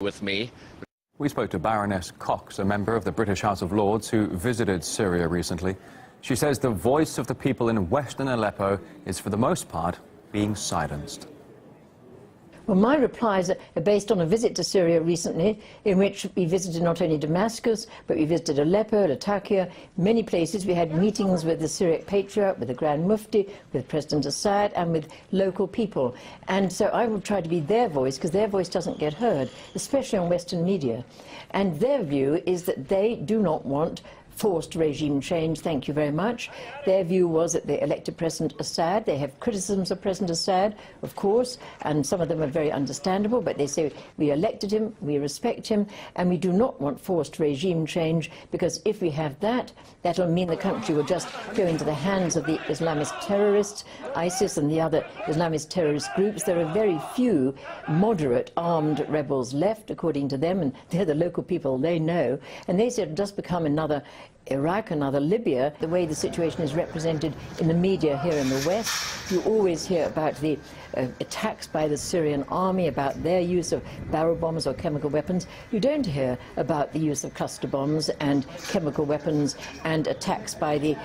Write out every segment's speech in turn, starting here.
with me. We spoke to Baroness Cox, a member of the British House of Lords who visited Syria recently. She says the voice of the people in western Aleppo is, for the most part, being silenced. Well, my replies are based on a visit to Syria recently, in which we visited not only Damascus, but we visited Aleppo, Latakia, many places. We had meetings with the Syriac Patriarch, with the Grand Mufti, with President Assad, and with local people. And so I will try to be their voice, because their voice doesn't get heard, especially on Western media. And their view is that they do not want forced regime change, thank you very much. Their view was that they elected President Assad. They have criticisms of President Assad, of course, and some of them are very understandable, but they say we elected him, we respect him, and we do not want forced regime change, because if we have that, that'll mean the country will just go into the hands of the Islamist terrorists, ISIS and the other Islamist terrorist groups. There are very few moderate armed rebels left, according to them, and they're the local people they know, and they said it'll just become another Iraq, another Libya. The way the situation is represented in the media here in the West, you always hear about the attacks by the Syrian army, about their use of barrel bombs or chemical weapons. You don't hear about the use of cluster bombs and chemical weapons and attacks by the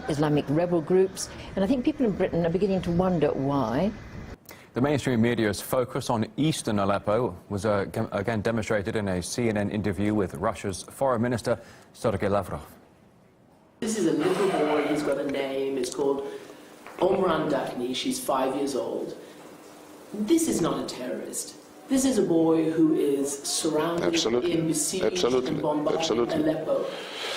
Islamic rebel groups. And I think people in Britain are beginning to wonder why. The mainstream media's focus on eastern Aleppo was again demonstrated in a CNN interview with Russia's Foreign Minister, Sergei Lavrov. This is a little boy, he's got a name, it's called Omran Dakhni, she's 5 years old. This is not a terrorist. This is a boy who is surrounded in besieged and bombarded Aleppo.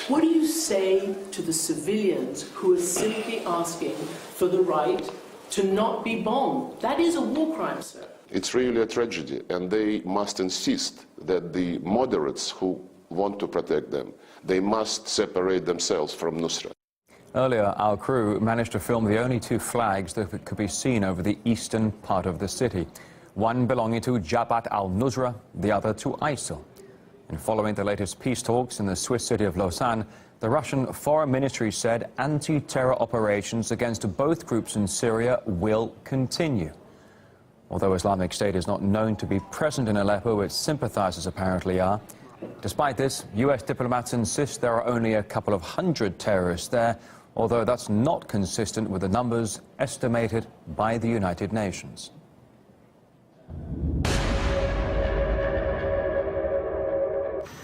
What do you say to the civilians who are simply asking for the right to not be bombed? That is a war crime, sir. It's really a tragedy, and they must insist that the moderates who want to protect them, they must separate themselves from Nusra. Earlier, our crew managed to film the only two flags that could be seen over the eastern part of the city, one belonging to Jabhat al-Nusra, the other to ISIL. And following the latest peace talks in the Swiss city of Lausanne, the Russian Foreign Ministry said anti-terror operations against both groups in Syria will continue. Although Islamic State is not known to be present in Aleppo, its sympathizers apparently are. Despite this, US diplomats insist there are only a couple of hundred terrorists there, although that's not consistent with the numbers estimated by the United Nations.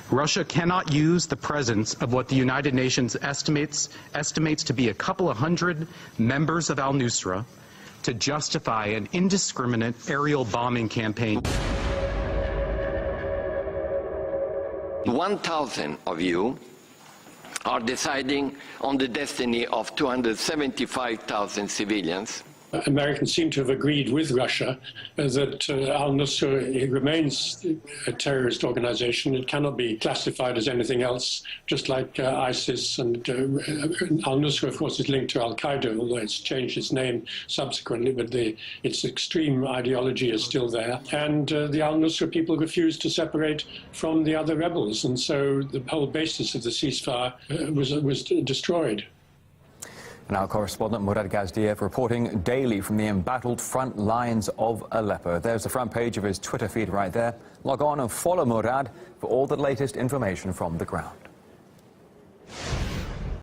Russia cannot use the presence of what the United Nations estimates to be a couple of hundred members of al-Nusra to justify an indiscriminate aerial bombing campaign. 1,000 of you are deciding on the destiny of 275,000 civilians. Americans seem to have agreed with Russia that al-Nusra remains a terrorist organization. It cannot be classified as anything else, just like ISIS. And al-Nusra, of course, is linked to al-Qaeda, although it's changed its name subsequently, but its extreme ideology is still there. And the al-Nusra people refused to separate from the other rebels, and so the whole basis of the ceasefire was destroyed. And our correspondent Murad Gazdiev reporting daily from the embattled front lines of Aleppo. There's the front page of his Twitter feed right there. Log on and follow Murad for all the latest information from the ground.